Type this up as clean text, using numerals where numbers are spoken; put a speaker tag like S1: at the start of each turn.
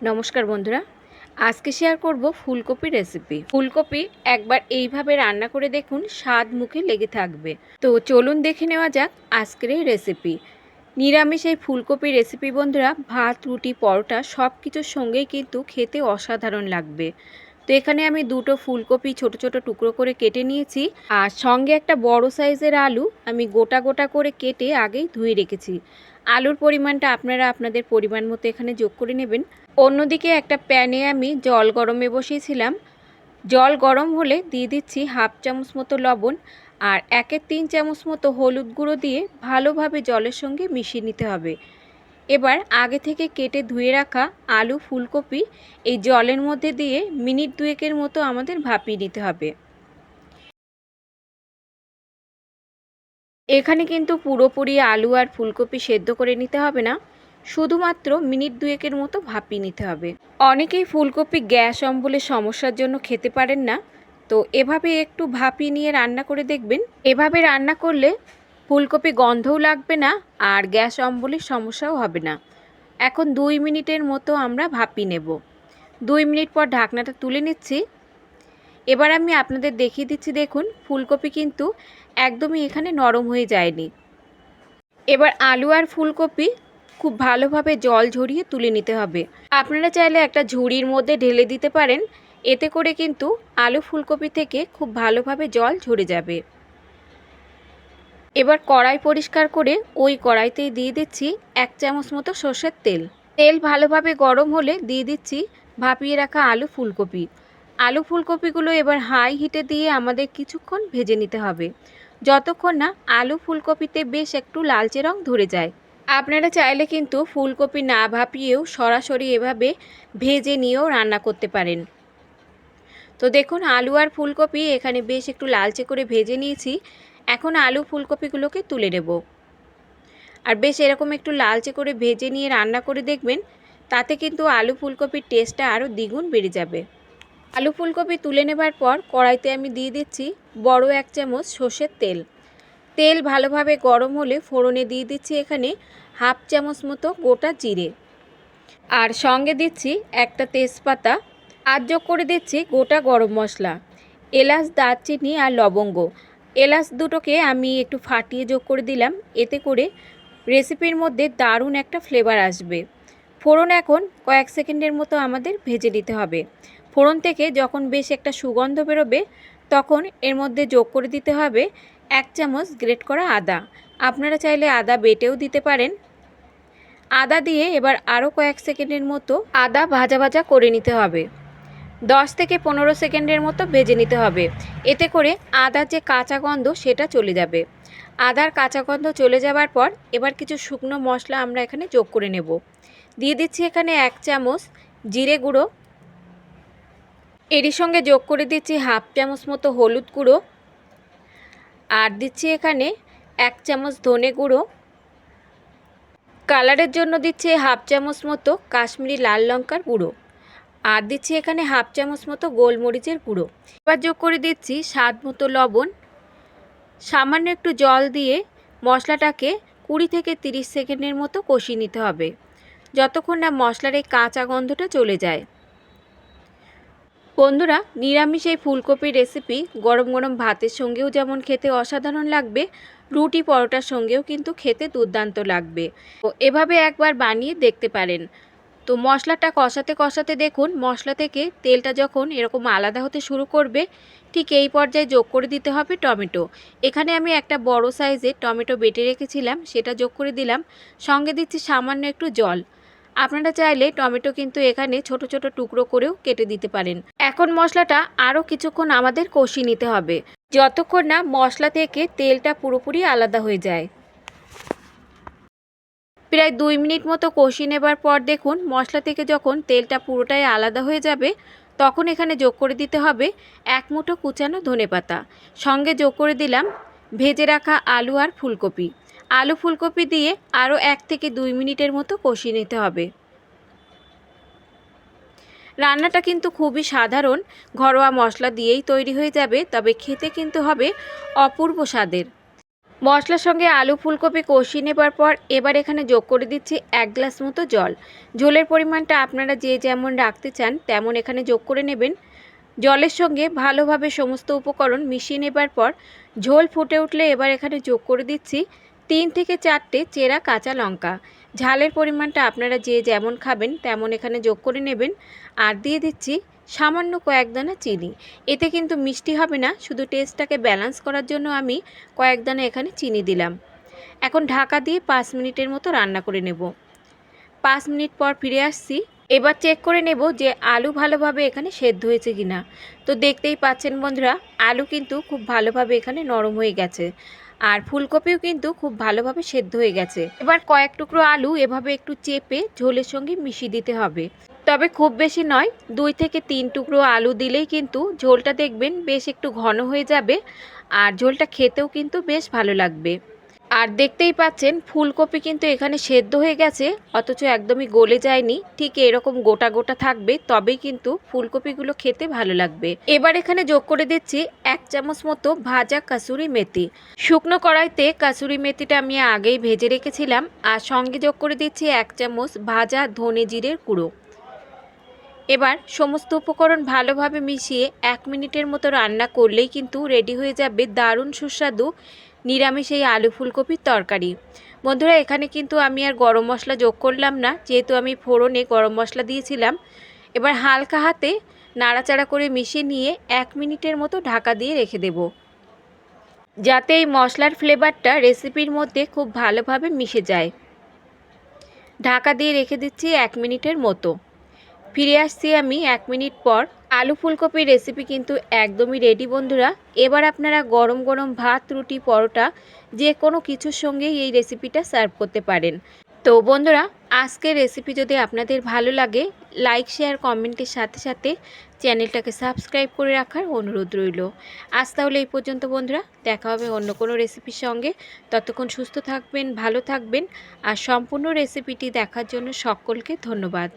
S1: নমস্কার বন্ধুরা, আজকে শেয়ার করব ফুলকপি রেসিপি। ফুলকপি একবার এইভাবে রান্না করে দেখুন, স্বাদ মুখে লেগে থাকবে। তো চলুন দেখে নেওয়া যাক আজকের এই রেসিপি। নিরামিষ এই ফুলকপি রেসিপি বন্ধুরা ভাত, রুটি, পরোটা সব কিছুর সঙ্গেই কিন্তু খেতে অসাধারণ লাগবে। তো এখানে আমি দুটো ফুলকপি ছোট ছোট টুকরো করে কেটে নিয়েছি, আর সঙ্গে একটা বড় সাইজের আলু আমি গোটা গোটা করে কেটে আগেই ধুয়ে রেখেছি। আলুর পরিমাণটা আপনারা আপনাদের পরিমাণ মতো এখানে যোগ করে নেবেন। অন্যদিকে একটা প্যানে আমি জল গরমে বসিয়েছিলাম। জল গরম হলে দিয়ে দিচ্ছি হাফ চামচ মতো লবণ আর 1-3 চামচ মতো হলুদ গুঁড়ো দিয়ে ভালোভাবে জলের সঙ্গে মিশিয়ে নিতে হবে। এবার আগে থেকে কেটে ধুয়ে রাখা আলু, ফুলকপি এই জলের মধ্যে দিয়ে মিনিট দুয়েকের মতো আমাদের ভাপিয়ে নিতে হবে। এখানে কিন্তু পুরোপুরি আলু আর ফুলকপি সেদ্ধ করে নিতে হবে না, শুধুমাত্র মিনিট দুয়েকের মতো ভাপিয়ে নিতে হবে। অনেকেই ফুলকপি গ্যাস অম্বলের সমস্যার জন্য খেতে পারেন না, তো এভাবে একটু ভাপিয়ে নিয়ে রান্না করে দেখবেন। এভাবে রান্না করলে ফুলকপি গন্ধও লাগবে না আর গ্যাস অম্বলের সমস্যাও হবে না। এখন 2 মিনিটের মতো আমরা ভাপিয়ে নেব। 2 মিনিট পর ঢাকনাটা তুলে নিচ্ছি। এবার আমি আপনাদের দেখিয়ে দিচ্ছি, দেখুন ফুলকপি কিন্তু একদমই এখানে নরম হয়ে যায়নি। এবার আলু আর ফুলকপি খুব ভালোভাবে জল ঝরিয়ে তুলে নিতে হবে। আপনারা চাইলে একটা ঝুড়ির মধ্যে ঢেলে দিতে পারেন, এতে করে কিন্তু আলু ফুলকপি থেকে খুব ভালোভাবে জল ঝরে যাবে। এবার কড়াই পরিষ্কার করে ওই কড়াইতেই দিয়ে দিচ্ছি 1 চামচ মতো সর্ষের তেল। তেল ভালোভাবে গরম হলে দিয়ে দিচ্ছি ভাপিয়ে রাখা আলু ফুলকপি। আলু ফুলকপিগুলো এবার হাই হিটে দিয়ে আমাদের কিছুক্ষণ ভেজে নিতে হবে, যতক্ষণ না আলু ফুলকপিতে বেশ একটু লালচে রং ধরে যায়। আপনারা চাইলে কিন্তু ফুলকপি না ভাপিয়েও সরাসরি এভাবে ভেজে নিয়েও রান্না করতে পারেন। তো দেখুন আলু আর ফুলকপি এখানে বেশ একটু লালচে করে ভেজে নিয়েছি। এখন আলু ফুলকপিগুলোকে তুলে নেব। আর বেশ এরকম একটু লালচে করে ভেজে নিয়ে রান্না করে দেখবেন, তাতে কিন্তু আলু ফুলকপির টেস্টটা আরও দ্বিগুণ বেড়ে যাবে। আলু ফুলকপি তুলে নেবার পর কড়াইতে আমি দিয়ে দিচ্ছি বড় 1 চামচ সর্ষের তেল। তেল ভালোভাবে গরম হলে ফোড়নে দিয়ে দিচ্ছি এখানে হাফ চামচ মতো গোটা জিরে, আর সঙ্গে দিচ্ছি একটা তেজপাতা, আর যোগ করে দিচ্ছি গোটা গরম মশলা, এলাচ, দারচিনি আর লবঙ্গ। এলাচ দুটোকে আমি একটু ফাটিয়ে যোগ করে দিলাম, এতে করে রেসিপির মধ্যে দারুণ একটা ফ্লেভার আসবে। ফোড়ন এখন কয়েক সেকেন্ডের মতো আমাদের ভেজে নিতে হবে। ফোড়ন থেকে যখন বেশ একটা সুগন্ধ বেরোবে, তখন এর মধ্যে যোগ করে দিতে হবে 1 চামচ গ্রেট করা আদা। আপনারা চাইলে আদা বেটেও দিতে পারেন। আদা দিয়ে এবার আরও কয়েক সেকেন্ডের মতো আদা ভাজা ভাজা করে নিতে হবে। 10 থেকে 15 সেকেন্ডের মতো ভেজে নিতে হবে, এতে করে আদার যে কাঁচা গন্ধ সেটা চলে যাবে। আদার কাঁচা গন্ধ চলে যাওয়ার পর এবার কিছু শুকনো মশলা আমরা এখানে যোগ করে নেব। দিয়ে দিচ্ছি এখানে 1 চামচ জিরে গুঁড়ো, এরই সঙ্গে যোগ করে দিচ্ছি হাফ চামচ মতো হলুদ গুঁড়ো, আর দিচ্ছি এখানে 1 চামচ ধনে গুঁড়ো, কালারের জন্য দিচ্ছি হাফ চামচ মতো কাশ্মীরি লাল লঙ্কার গুঁড়ো, আর দিচ্ছি এখানে হাফ চামচ মতো গোলমরিচের গুঁড়ো। এবার যোগ করে দিচ্ছি স্বাদ মতো লবণ। সামান্য একটু জল দিয়ে মশলাটাকে 20 থেকে 30 সেকেন্ডের মতো কষিয়ে নিতে হবে, যতক্ষণ না মশলার এই কাঁচা গন্ধটা চলে যায়। বন্ধুরা, নিরামিষ এই ফুলকপির রেসিপি গরম গরম ভাতের সঙ্গেও যেমন খেতে অসাধারণ লাগবে, রুটি পরোটার সঙ্গেও কিন্তু খেতে দুর্দান্ত লাগবে। তো এভাবে একবার বানিয়ে দেখতে পারেন। তো মশলাটা কষাতে কষাতে দেখুন মশলা থেকে তেলটা যখন এরকম আলাদা হতে শুরু করবে, ঠিক এই পর্যায়ে যোগ করে দিতে হবে টমেটো। এখানে আমি একটা বড় সাইজের টমেটো বেটে রেখেছিলাম, সেটা যোগ করে দিলাম। সঙ্গে দিচ্ছি সামান্য একটু জল। আপনারা চাইলে টমেটো কিন্তু এখানে ছোট ছোট টুকরো করেও কেটে দিতে পারেন। এখন মশলাটা আরও কিছুক্ষণ আমাদের কষিয়ে নিতে হবে, যতক্ষণ না মশলা থেকে তেলটা পুরোপুরি আলাদা হয়ে যায়। প্রায় 2 মিনিট মতো কষিয়ে নেবার পর দেখুন মশলা থেকে যখন তেলটা পুরোটাই আলাদা হয়ে যাবে, তখন এখানে যোগ করে দিতে হবে 1 মুঠো কুচানো ধনেপাতা। সঙ্গে যোগ করে দিলাম ভেজে রাখা আলু আর ফুলকপি। আলু ফুলকপি দিয়ে আরও 1 থেকে 2 মিনিটের মতো কষিয়ে নিতে হবে। রান্নাটা কিন্তু খুবই সাধারণ, ঘরোয়া মশলা দিয়েই তৈরি হয়ে যাবে, তবে খেতে কিন্তু হবে অপূর্ব স্বাদের। মশলার সঙ্গে আলু ফুলকপি কষিয়ে নেবার পর এবার এখানে যোগ করে দিচ্ছি 1 গ্লাস মতো জল। ঝোলের পরিমাণটা আপনারা যে যেমন রাখতে চান তেমন এখানে যোগ করে নেবেন। জলের সঙ্গে ভালোভাবে সমস্ত উপকরণ মিশিয়ে নেবার পর ঝোল ফুটে উঠলে এবার এখানে যোগ করে দিচ্ছি 3 থেকে 4টে চেরা কাঁচা লঙ্কা। ঝালের পরিমাণটা আপনারা যে যেমন খাবেন তেমন এখানে যোগ করে নেবেন। আর দিয়ে দিচ্ছি সামান্য কয়েক দানা চিনি। এতে কিন্তু মিষ্টি হবে না, শুধু টেস্টটাকে ব্যালেন্স করার জন্য আমি কয়েক দানা এখানে চিনি দিলাম। এখন ঢাকা দিয়ে 5 মিনিটের মতো রান্না করে নেব। 5 মিনিট পর ফিরে আসছি। এবার চেক করে নেব যে আলু ভালোভাবে এখানে সেদ্ধ হয়েছে কিনা। তো দেখতেই পাচ্ছেন বন্ধুরা, আলু কিন্তু খুব ভালোভাবে এখানে নরম হয়ে গেছে, আর ফুলকপিও কিন্তু খুব ভালোভাবে সেদ্ধ হয়ে গেছে। এবার কয়েক টুকরো আলু এভাবে একটু চেপে ঝোলের সঙ্গে মিশিয়ে দিতে হবে, তবে খুব বেশি নয়। 2 থেকে 3 টুকরো আলু দিলেই কিন্তু ঝোলটা দেখবেন বেশ একটু ঘন হয়ে যাবে, আর ঝোলটা খেতেও কিন্তু বেশ ভালো লাগবে। আর দেখতেই পাচ্ছেন ফুলকপি কিন্তু এখানে সেদ্ধ হয়ে গেছে, অথচ একদমই গলে যায়নি। ঠিক এরকম গোটা গোটা থাকবে, তবেই কিন্তু ফুলকপিগুলো খেতে ভালো লাগবে। এবার এখানে যোগ করে দিচ্ছি 1 চামচ মতো ভাজা কাসুরি মেথি। শুকনো কড়াইতে কাসুরি মেথিটা আমি আগেই ভেজে রেখেছিলাম। আর সঙ্গে যোগ করে দিচ্ছি 1 চামচ ভাজা ধনে জিরের গুঁড়ো। এবার সমস্ত উপকরণ ভালোভাবে মিশিয়ে 1 মিনিটের মতো রান্না করলেই কিন্তু রেডি হয়ে যাবে দারুণ সুস্বাদু নিরামিষ এই আলু ফুলকপির তরকারি। বন্ধুরা, এখানে কিন্তু আমি আর গরম মশলা যোগ করলাম না, যেহেতু আমি ফোড়নে গরম মশলা দিয়েছিলাম। এবার হালকা হাতে নাড়াচাড়া করে মিশিয়ে নিয়ে 1 মিনিটের মতো ঢাকা দিয়ে রেখে দেব, যাতে এই মশলার ফ্লেভারটা রেসিপির মধ্যে খুব ভালোভাবে মিশে যায়। ঢাকা দিয়ে রেখে দিচ্ছি 1 মিনিটের মতো। ফিরে আসছি আমি 1 মিনিট পর। আলু ফুলকপির রেসিপি কিন্তু একদমই রেডি বন্ধুরা। এবার আপনারা গরম গরম ভাত, রুটি, পরোটা যে কোনো কিছুর সঙ্গেই এই রেসিপিটা সার্ভ করতে পারেন। তো বন্ধুরা, আজকের রেসিপি যদি আপনাদের ভালো লাগে, লাইক, শেয়ার, কমেন্টের সাথে সাথে চ্যানেলটাকে সাবস্ক্রাইব করে রাখার অনুরোধ রইল। আজ তাহলে এই পর্যন্ত বন্ধুরা, দেখা হবে অন্য কোনো রেসিপির সঙ্গে। ততক্ষণ সুস্থ থাকবেন, ভালো থাকবেন, আর সম্পূর্ণ রেসিপিটি দেখার জন্য সকলকে ধন্যবাদ।